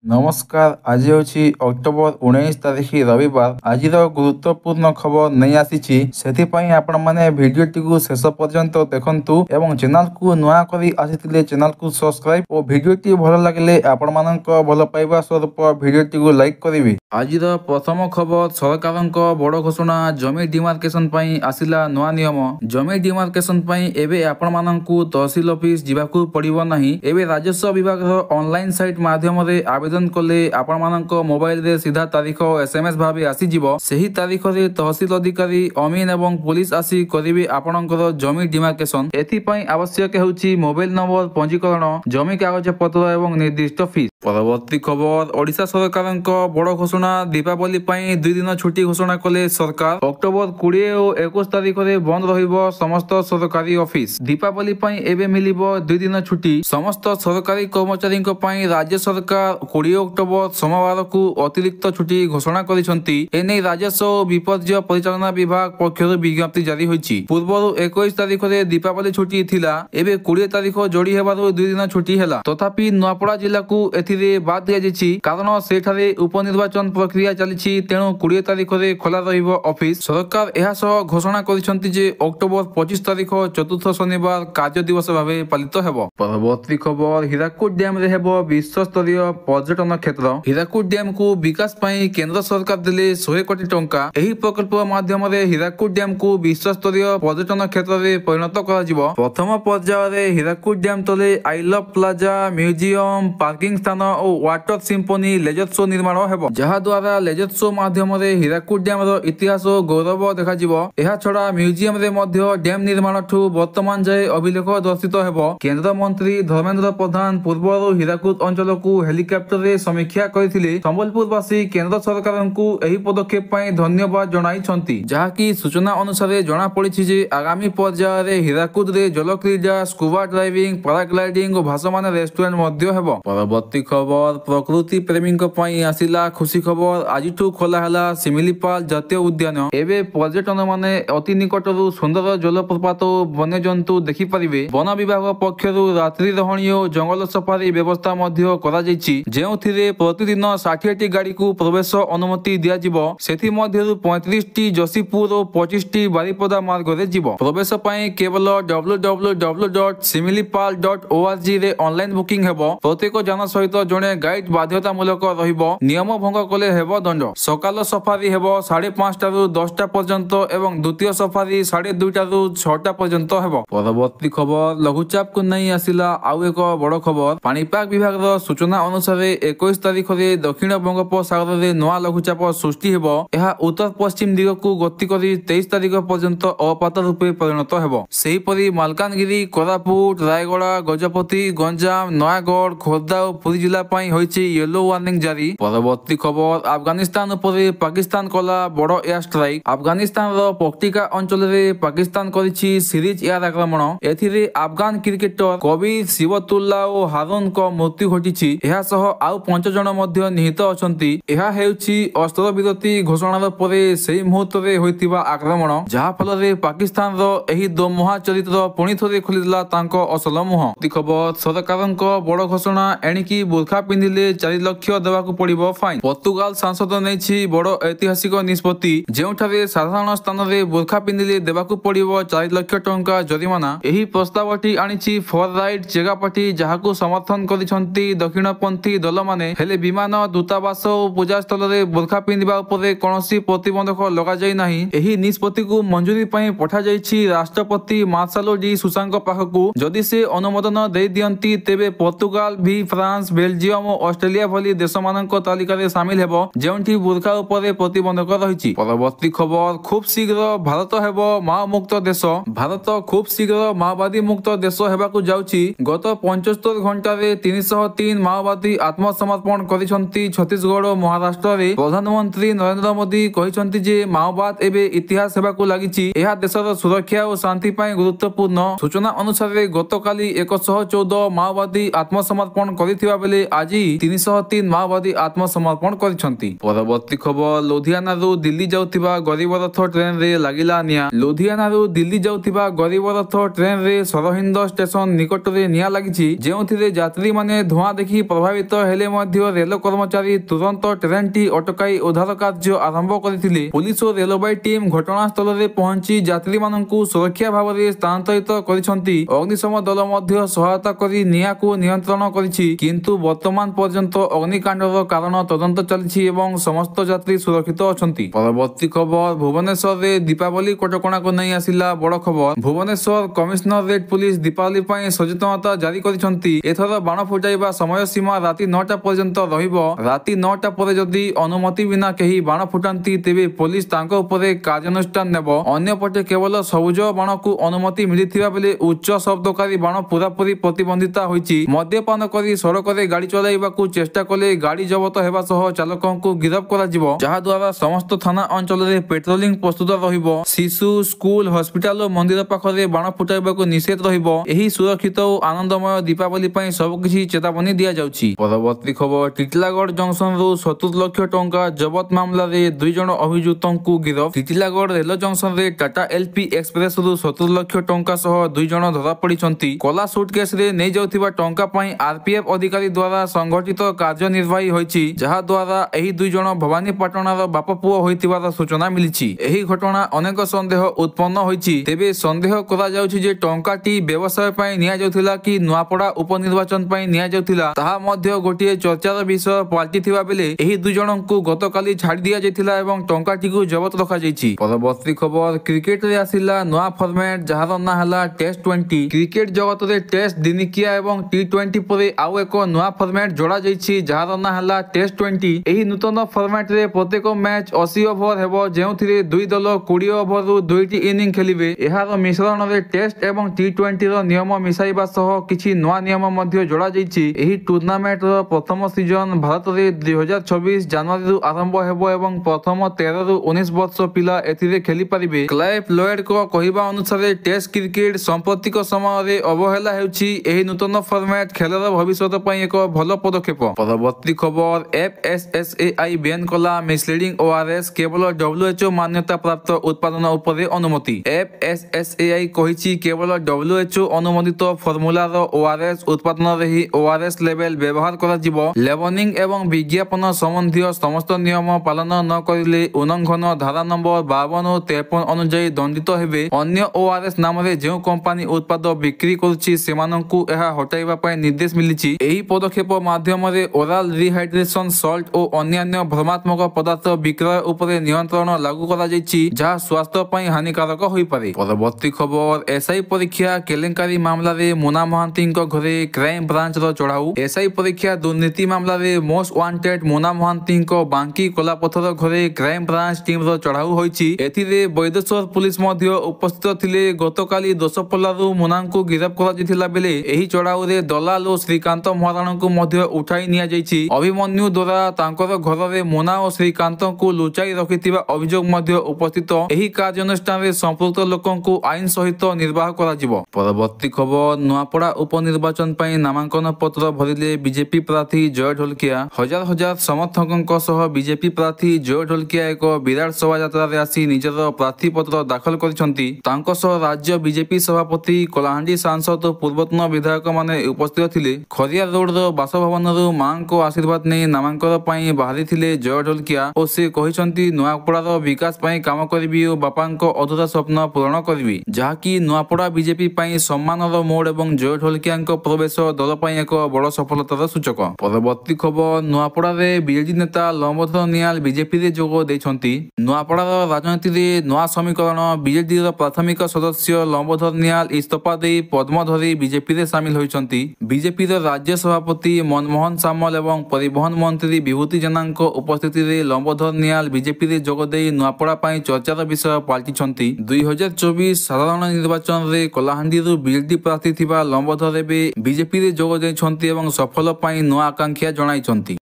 नमस्कार। आज होची अक्टोबर 19 तारीख रविवार। आज गुरुत्वपूर्ण खबर नहीं आसी से आपण मैंने भिडियोटी को शेष पर्यंत देखंतु एवं चैनल को नुआ करी आसी चैनल को सब्सक्राइब और भिडियोटी भल लगे आपण मानक भल पाइबा स्वरूप भिडियोटी को लाइक करेंगे। आज प्रथम खबर सरकार बड़ घोषणा जमी डिमार्केशन आसिला नुआ नियम। जमी डिमार्केशन एवं आपण मानक तहसिल ऑफिस जावाक पड़ो नहीं। एवं राजस्व विभाग ऑनलाइन साइट माध्यम आवेदन कले आपण मानक मोबाइल रे सीधा तारीख एसएमएस भाव आसीजिवो। सही तारीख रे तहसिल अधिकारी अमीन एवं पुलिस आसी करिवे आपणकर जमी डिमार्केशन। एथिपई आवश्यक हेउची मोबाइल नंबर, पंजीकरण, जमी कागज पत्र एवं निर्दिष्ट फीस। परवर्ती खबर ओडिशा सरकार बड़ घोषणा दीपावली 2 दिन छुट्टी घोषणा कले सरकार। अक्टोबर 20 और 21 तारीख रे बंद रहिबो समस्त सरकारी ऑफिस। दीपावली एबे मिलिबो 2 दिन छुट्टी समस्त सरकारी कर्मचारी राज्य सरकार 20 अक्टोबर सोमवार को अतिरिक्त छुट्टी घोषणा करिसंती। एने राजस्व विपर्य परिचालना विभाग पक्षर विज्ञप्ति जारी होईची। पूर्व 21 तारीख रे दीपावली छुट्टी थिला, एबे 20 तारीख जोड़ी हेबारु 2 दिन छुट्टी हेला। तथापि नुआपड़ा जिला को एथिरे बाद दिया जायछि कारण सेठारे उपनिर्वाचन प्रक्रिया चलीछि। तेणु 20 तारीख रे खोला रहिबो ऑफिस। सरकार एहा सह घोषणा करिसंती जे अक्टोबर 25 तारीख चतुर्थ शनिवार कार्य दिवस भावे पालित हेबो। परवर्ती खबर हीराकुद डैम रे हेबो विश्व स्तरीय पर्यटन क्षेत्र। हीराकुद डैम को विकास पाई केंद्र सरकार दिले 100 कोटी टंका। एही प्रकल्प माध्यम रे हीराकुद डैम को विश्व स्तरीय पर्यटन क्षेत्र रे परिणत करा जिवो। प्रथम पर्याय रे हीराकुद डैम तले I love plaza, museum, parking स्थान और वाटर सिम्फोनी लेजर शो निर्माण हेबो। जहा द्वारा लेजर शो माध्यम रे हीराकुद डैम रो इतिहास और गौरव देखा जिवो। एहा छडा म्यूजियम रे मध्य डैम निर्माण ठू वर्तमान जाय अभिलेख दर्शित हेबो। केंद्र मंत्री धर्मेंद्र प्रधान पूर्व हीराकुद अंचल को हेलिकॉप्टर रे समीक्षा करथिले। संबलपुरवासी केंद्र सरकार को एही पदक्षेप पई धन्यवाद जणाइछंती। जहाकी सूचना अनुसार जना पड़िछि जे आगामी पर्याय रे हीराकुद रे जलक्रीड़ा, स्कूबा ड्राइविंग, पैराग्लाइडिंग और भासमान रेस्टोरेंट मध्य हेबो। परवर्ती खबर प्रकृति प्रेमी पई आसिला खुशी खबर। आजिठू खोला हला सिमिलीपाल जातीय उद्यान। एबे पर्यटन माने अति निकटरू सुंदर जलप्रपात और वन्यजंतु देखि परिबे। वन विभाग पक्षरु रात्रि रहणी और जंगल सफारी व्यवस्था मध्य करा जायछि। जेउथिरे प्रतिदिन 60 टी गाड़ी को प्रवेश अनुमति दिया जिवो। सेथि मध्यरु 35 टी जसीपुर और 25 टी बारिपदा मार्ग रे जिवो। प्रवेश पई केवल www.similipal.org रे ऑनलाइन बुकिंग हेबो। प्रत्येक जन सहित जणे गाइड बाध्यतामूलक रहिबो। नियम भंग कले हेबो दंड। सकाल सफारी हेबो 5:30 टारु 10टा पर्यंत एवं द्वितीय सफारी 2:30 टारु 6टा पर्यंत हेबो। परवर्ती खबर लघुचाप को नहीं आसिला आउ एक बड़ खबर। पाणीपाग विभाग रो सूचना अनुसार 21 तारीख रे दक्षिण बंगोपसागर रे नवा लघुचाप सृष्टि हेबो। एहा उत्तर पश्चिम दिग को गति करी 23 तारीख पर्यंत अपात रूपे परिणत हेबो। सेही परी मालकानगिरी, कोरापुट, रायगड़ा, गजपति, गंजाम, नयागढ़, खोर्धा और पुरी जिला पई होईछि येलो वार्निंग जारी। परवर्ती खबर अफगानिस्तान उपरे पाकिस्तान कला बड़ एयर स्ट्राइक। अफगानिस्तान रो पक्टिका अंचल रे पाकिस्तान करिछि सीरीज एयर आक्रमण। एथिरे अफगान क्रिकेटर कबीर सिबतुल्ला और हारून को मृत्यु घटिछि। एहा सह आउ 5 जन मध्य निहित अछंती। एहा हेउछि अस्त्र विरति घोषणार परे सेही मुहूर्त रे होइतिबा आक्रमण, जहा फल रे पाकिस्तान रो एही दो महाचरित्र पुणी थरे खोलिला तांको असल मुह। खबर सरकारक बड़ घोषणा एणिकी बुर्खा पिंधिले 4 लाख देवाकू पड़िबो फाइन। पोर्तुगाल सांसद नैछि बड़ ऐतिहासिक निष्पत्ति। जेउठारे साधारण स्थान रे बुर्खा पिंधिले देवाकू पड़िबो 4 लाख टंका जरिमाना। एही प्रस्तावटी आनिछि फॉर राइट चेगा पार्टी, जहाकू समर्थन करिसंती दक्षिणपंथी दल माने। हेले विमान, दूतावास और पूजा स्थल रे बुर्खा पिंधिबा उपरे कोनोसी प्रतिबंधक लगा जाय नाही। एही निष्पत्ति को मंजूरी पई पठा जायछि राष्ट्रपति मार्शल डी सुसांक पाखकू। जदि से अनुमोदन दे दियंती तेबे पोर्तुगाल भी फ्रांस, बेल्जियम और ऑस्ट्रेलिया भली देश मानक तालिका रे शामिल हेबो जेउंठी बुर्खा उपरे प्रतिबंधक रहिछि। परवर्ती खबर खूब शीघ्र भारत हेबो माओ मुक्त देश। भारत खूब शीघ्र माओवादी मुक्त देश हेबाकू जाउछि। गत 75 घंटा रे 303 माओवादी आत्मसमर्पण करिसंती छत्तीसगढ़ और महाराष्ट्र रे। प्रधानमंत्री नरेंद्र मोदी कहिसंती जे माओवाद एबे इतिहास हेबाकू लागिछि। एहा देशर सुरक्षा और शांति पई गुरुत्वपूर्ण। सूचना अनुसार गतकाली 114 माओवादी आत्मसमर्पण करिथिबा बेले आजि 303 माओवादी आत्मसमर्पण करिसंती। परवर्ती खबर लुधियाना रु दिल्ली जाउथिबा गरीब रथ ट्रेन रे लागिला निया। लुधियाना रु दिल्ली जाउथिबा गरीब रथ ट्रेन रे सरहिंद स्टेशन निकट रे निया लागिछि, जेउथिरे यात्री माने धुआं देखि प्रभावित ହେଲେ ମଧ୍ୟ ରେଳ କର୍ମଚାରୀ ତୁରନ୍ତ ଟ୍ରେନ୍ଟି ଅଟକାଇ ଉଦ୍ଧାର କାର୍ଯ୍ୟ ଆରମ୍ଭ କରିଥିଲେ। ପୁଲିସ ଓ ରେଳବାଇ ଟିମ୍ ଘଟଣାସ୍ଥଳରେ ପହଞ୍ଚି ଯାତ୍ରୀମାନଙ୍କୁ ସୁରକ୍ଷା ଭାବରେ ସ୍ଥାନାନ୍ତରିତ କରିଛନ୍ତି। ଅଗ୍ନିଶମ ଦଳ ମଧ୍ୟ ସହାୟତା କରି ନିଆଁକୁ ନିୟନ୍ତ୍ରଣ କରିଛି, କିନ୍ତୁ ବର୍ତ୍ତମାନ ପର୍ଯ୍ୟନ୍ତ ଅଗ୍ନିକାଣ୍ଡର କାରଣ ତଦନ୍ତ ଚାଲିଛି ଏବଂ ସମସ୍ତ ଯାତ୍ରୀ ସୁରକ୍ଷିତ ଅଛନ୍ତି। ପରବର୍ତ୍ତୀ ଖବର, ଭୁବନେଶ୍ୱରରେ ଦୀପାବଳି କଟକଣାକୁ ନେଇ ଆସିଲା ବଡ଼ ଖବର। ଭୁବନେଶ୍ୱର କମିଶନରେଟ ପୁଲିସ ଦୀପାବଳି ପାଇଁ ସଚେତନତା ଜାରି କରିଛନ୍ତି। ଏଥର ବାଣ ଫୁଟାଇବା ସମୟ ସୀମା ରାତି 9ଟା ପର୍ଯ୍ୟନ୍ତ ରହିବ। ରାତି 9ଟା ପରେ ଯଦି ଅନୁମତି ବିନା କେହି ବାଣ ଫୁଟାନ୍ତି ତେବେ ପୋଲିସ ତାଙ୍କ ଉପରେ କାର୍ଯ୍ୟାନୁଷ୍ଠାନ ନେବ। ଅନ୍ୟପଟେ କେବଳ ସବୁଜ ବାଣକୁ ଅନୁମତି ମିଳିଥିବା ବେଳେ ଉଚ୍ଚ ଶବ୍ଦକାରୀ ବାଣ ପୁରାପୁରି ପ୍ରତିବନ୍ଧିତ ହୋଇଛି। ମଦ୍ୟପାନ କରି ସଡ଼କରେ ଗାଡ଼ି ଚଳାଇବାକୁ ଚେଷ୍ଟା କଲେ ଗାଡ଼ି ଜବତ ହେବା ସହ ଚାଲକଙ୍କୁ ଗିରଫ କରାଯିବ, ଯାହାଦ୍ୱାରା ସମସ୍ତ ଥାନା ଅଞ୍ଚଳରେ ପେଟ୍ରୋଲିଂ ପ୍ରସ୍ତୁତ ରହିବ। ଶିଶୁ, ସ୍କୁଲ, ହସ୍ପିଟାଲ ଓ ମନ୍ଦିର ପାଖରେ ବାଣ ଫୁଟାଇବାକୁ ନିଷେଧ ରହିବ। ଏହି ସୁରକ୍ଷିତ ଓ ଆନନ୍ଦମୟ ଦୀପାବଳି ପାଇଁ ସବୁକିଛି ଚେତାବନୀ ଦିଆଯାଉଛି। ପରବର୍ତ୍ତୀ ଖବର, ଟିଟିଲାଗଡ଼ ଜଙ୍କସନରୁ 70 ଲକ୍ଷ ଟଙ୍କା ଜବତ ମାମଲାରେ 2 ଜଣ ଅଭିଯୁକ୍ତଙ୍କୁ ଗିରଫ। ଟିଟିଲାଗଡ଼ ରେଳ ଜଙ୍କସନରେ ଟାଟା ଏଲ୍ପି ଏକ୍ସପ୍ରେସରୁ 70 ଲକ୍ଷ ଟଙ୍କା ସହ 2 ଜଣ ଧରାପଡ଼ିଛନ୍ତି। କଲା ସୁଟକେସରେ ନେଇଯାଉଥିବା ଟଙ୍କା ପାଇଁ ଆରପିଏଫ୍ ଅଧିକାରୀ ଦ୍ୱାରା ସଂଗଠିତ କାର୍ଯ୍ୟନିର୍ବାହୀ ହୋଇଛି, ଯାହାଦ୍ୱାରା ଏହି 2 ଜଣ ଭବାନୀପାଟଣାର ବାପ ପୁଅ ହୋଇଥିବାର ସୂଚନା ମିଳିଛି। ଏହି ଘଟଣା ଅନେକ ସନ୍ଦେହ ଉତ୍ପନ୍ନ ହୋଇଛି। ତେବେ ସନ୍ଦେହ କରାଯାଉଛି ଯେ ଟଙ୍କାଟି ବ୍ୟବସାୟ ପାଇଁ ନିଆଯାଉଥିଲା କି ନୂଆପଡ଼ା ଉପନିର୍ବାଚନ ପାଇଁ ନିଆଯାଉଥିଲା, ତାହା ମଧ୍ୟ ଗୋଟିଏ ଚର୍ଚ୍ଚାର ବିଷୟ ପାଲଟିଥିବା ବେଳେ ଏହି 2 ଜଣଙ୍କୁ ଗତକାଲି ଛାଡ଼ି ଦିଆଯାଇଥିଲା ଏବଂ ଟଙ୍କାଟିକୁ ଜବତ ରଖାଯାଇଛି। ପରବର୍ତ୍ତୀ ଖବର, କ୍ରିକେଟରେ ଆସିଲା ନୂଆ ଫର୍ମାଟ, ଯାହାର ନାଁ ହେଲା ଟେଷ୍ଟ 20। କ୍ରିକେଟ ଜଗତରେ ଟେଷ୍ଟ ଦିନିକିଆ ଏବଂ T20 ପରେ ଆଉ ଏକ ନୂଆ ଫର୍ମାଟ ଯୋଡ଼ାଯାଇଛି, ଯାହାର ନାଁ ହେଲା ଟେଷ୍ଟ 20। ଏହି ନୂତନ ଫର୍ମାଟରେ ପ୍ରତ୍ୟେକ ମ୍ୟାଚ୍ 80 ଓଭର ହେବ, ଯେଉଁଥିରେ 2 ଦଳ 20 ଓଭରରୁ 2ଟି ଇନିଂ ଖେଳିବେ। ଏହାର ମିଶ୍ରଣରେ ଟେଷ୍ଟ ଏବଂ T20ର ନିୟମ ମିଶାଇବା ସହ କିଛି ନୂଆ ନିୟମ ମଧ୍ୟ ଯୋଡ଼ାଯାଇଛି। ଏହି ଟୁର୍ଣ୍ଣାମେଣ୍ଟର ପ୍ରଥମ ସିଜନ ଭାରତରେ 2024 ଜାନୁଆରୀରୁ ଆରମ୍ଭ ହେବ ଏବଂ ପ୍ରଥମ 13ରୁ 19 ବର୍ଷ ପିଲା ଏଥିରେ ଖେଳିପାରିବେ। କ୍ଲାଇଭ୍ ଲୋଏଡଙ୍କ କହିବା ଅନୁସାରେ ଟେଷ୍ଟ କ୍ରିକେଟ ସାମ୍ପ୍ରତିକ ସମୟରେ ଅବହେଳା ହେଉଛି। ଏହି ନୂତନ ଫର୍ମାଟ ଖେଳର ଭବିଷ୍ୟତ ପାଇଁ ଏକ ଭଲ ପଦକ୍ଷେପ। ପରବର୍ତ୍ତୀ ଖବର, FSSAI ବ୍ୟାନ୍ କଲା ମିସଲିଡିଂ ORS, କେବଳ WHO ମାନ୍ୟତା ପ୍ରାପ୍ତ ଉତ୍ପାଦନ ଉପରେ ଅନୁମତି। FSSAI କହିଛି କେବଳ WHO ଅନୁମୋଦିତ ଫର୍ମୁଲାର ORS ଉତ୍ପାଦନରେ ହିଁ ORS ଲେବେଲ ବ୍ୟବହାର କରାଯିବ। ଲେବଲିଂ ଏବଂ ବିଜ୍ଞାପନ ସମ୍ବନ୍ଧୀୟ ସମସ୍ତ ନିୟମ ପାଳନ ନ କରିଲେ ଉଲ୍ଲଂଘନ ଧାରା ନମ୍ବର 52 ଓ 53 ଅନୁଯାୟୀ ଦଣ୍ଡିତ ହେବେ। ଅନ୍ୟ ORS ନାମରେ ଯେଉଁ କମ୍ପାନୀ ଉତ୍ପାଦ ବିକ୍ରି କରୁଛି ସେମାନଙ୍କୁ ଏହା ହଟାଇବା ପାଇଁ ନିର୍ଦ୍ଦେଶ ମିଳିଛି। ଏହି ପଦକ୍ଷେପ ମାଧ୍ୟମରେ ଓରାଲ ରିହାଇଡ୍ରେସନ ସଲ୍ଟ ଓ ଅନ୍ୟାନ୍ୟ ଭ୍ରମାତ୍ମକ ପଦାର୍ଥ ବିକ୍ରୟ ଉପରେ ନିୟନ୍ତ୍ରଣ ଲାଗୁ କରାଯାଇଛି, ଯାହା ସ୍ୱାସ୍ଥ୍ୟ ପାଇଁ ହାନିକାରକ ହୋଇପାରେ। ପରବର୍ତ୍ତୀ ଖବର, SI ପରୀକ୍ଷା କେଲେଙ୍କାରୀ ମାମଲାରେ ମୁନା ମହାନ୍ତିଙ୍କ ଘରେ କ୍ରାଇମ ବ୍ରାଞ୍ଚର ଚଢ଼ାଉ। SI ପରୀକ୍ଷା ଦୁର୍ନୀତି ମାମଲାରେ ମୋଷ୍ଟ ୱାଣ୍ଟେଡ୍ ମୁନା ମହାନ୍ତିଙ୍କ ବାଙ୍କୀ କଲାପଥର ଘରେ କ୍ରାଇମ ବ୍ରାଞ୍ଚ ଟିମର ଚଢ଼ାଉ ହୋଇଛି। ଏଥିରେ ବୈଦେଶ୍ୱର ପୁଲିସ ମଧ୍ୟ ଉପସ୍ଥିତ ଥିଲେ। ଗତକାଲି ଦୋଷପଲ୍ଲାରୁ ମୁନାଙ୍କୁ ଗିରଫ କରାଯାଇଥିଲା ବେଳେ ଏହି ଚଢ଼ାଉରେ ଦଲାଲ ଓ ଶ୍ରୀକାନ୍ତ ମହାରାଣାଙ୍କୁ ମଧ୍ୟ ଉଠାଇ ନିଆଯାଇଛି। ଅଭିମନ୍ୟୁ ଦ୍ୱାରା ତାଙ୍କର ଘରରେ ମୁନା ଓ ଶ୍ରୀକାନ୍ତଙ୍କୁ ଲୁଚାଇ ରଖିଥିବା ଅଭିଯୋଗ ମଧ୍ୟ ଉପସ୍ଥିତ। ଏହି କାର୍ଯ୍ୟାନୁଷ୍ଠାନରେ ସମ୍ପୃକ୍ତ ଲୋକଙ୍କୁ ଆଇନ ସହିତ ନିର୍ବାହ କରାଯିବ। ପରବର୍ତ୍ତୀ ଖବର, ନୂଆପଡ଼ା ଉପନିର୍ବାଚନ ପାଇଁ ନାମାଙ୍କନ ପତ୍ର ଭରିଲେ ବିଜେପି ପ୍ରାର୍ଥୀ ଜୟ ଢୋଲକିଆ। ହଜାର ହଜାର ସମର୍ଥକଙ୍କ ସହ ବିଜେପି ପ୍ରାର୍ଥୀ ଜୟ ଢୋଲକିଆ ଏକ ବିରାଟ ଶୋଭାଯାତ୍ରାରେ ଆସି ନିଜର ପ୍ରାର୍ଥୀପତ୍ର ଦାଖଲ କରିଛନ୍ତି। ତାଙ୍କ ସହ ରାଜ୍ୟ ବିଜେପି ସଭାପତି, କଳାହାଣ୍ଡି ସାଂସଦ ଓ ପୂର୍ବତନ ବିଧାୟକମାନେ ଉପସ୍ଥିତ ଥିଲେ। ଖରିଆର ରୋଡର ବାସଭବନରୁ ମାଙ୍କ ଆଶୀର୍ବାଦ ନେଇ ନାମାଙ୍କନ ପାଇଁ ବାହାରିଥିଲେ ଜୟ ଢୋଲକିଆ ଓ ସେ କହିଛନ୍ତି ନୂଆପଡ଼ାର ବିକାଶ ପାଇଁ କାମ କରିବି ଓ ବାପାଙ୍କ ଅଧୁରା ସ୍ୱପ୍ନ ପୂରଣ କରିବି, ଯାହାକି ନୂଆପଡ଼ା ବିଜେପି ପାଇଁ ସମ୍ମାନର ମୋଡ଼ ଏବଂ ଜୟ ଢୋଲକିଆଙ୍କ ପ୍ରବେଶ ଦଳ ପାଇଁ ଏକ ବଡ଼ ସଫଳତାର ସୂଚକ। ପରବର୍ତ୍ତୀ ଖବର, ନୂଆପଡ଼ାରେ ବିଜେଡି ନେତା ଲମ୍ବୋଧର ନିହାଲ ବିଜେପିରେ ଯୋଗ ଦେଇଛନ୍ତି। ନୂଆପଡ଼ାର ରାଜନୀତିରେ ନୂଆ ସମୀକରଣ। ବିଜେଡିର ପ୍ରାଥମିକ ସଦସ୍ୟ ଲମ୍ବୋଧର ନିହାଲ ଇସ୍ତଫା ଦେଇ ପଦ୍ମ ଧରି ବିଜେପିରେ ସାମିଲ ହୋଇଛନ୍ତି। ବିଜେପିର ରାଜ୍ୟ ସଭାପତି ମନମୋହନ ସାମଲ ଏବଂ ପରିବହନ ମନ୍ତ୍ରୀ ବିଭୂତି ଜେନାଙ୍କ ଉପସ୍ଥିତିରେ ଲମ୍ବୋଧର ନିହାଲ ବିଜେପିରେ ଯୋଗ ଦେଇ ନୂଆପଡ଼ା ପାଇଁ ଚର୍ଚ୍ଚାର ବିଷୟ ପାଲଟିଛନ୍ତି। 2024 ସାଧାରଣ ନିର୍ବାଚନରେ କଳାହାଣ୍ଡିରୁ ବିଜେଡି ପ୍ରାର୍ଥୀ ଥିବା ଲମ୍ବୋଧର ଏବେ ବିଜେପିରେ ଯୋଗ ଦେଇଛନ୍ତି ଏବଂ ସଫଳ ପାଇଁ ନୂଆ ଆକାଂକ୍ଷା ଜଣାଇଛନ୍ତି।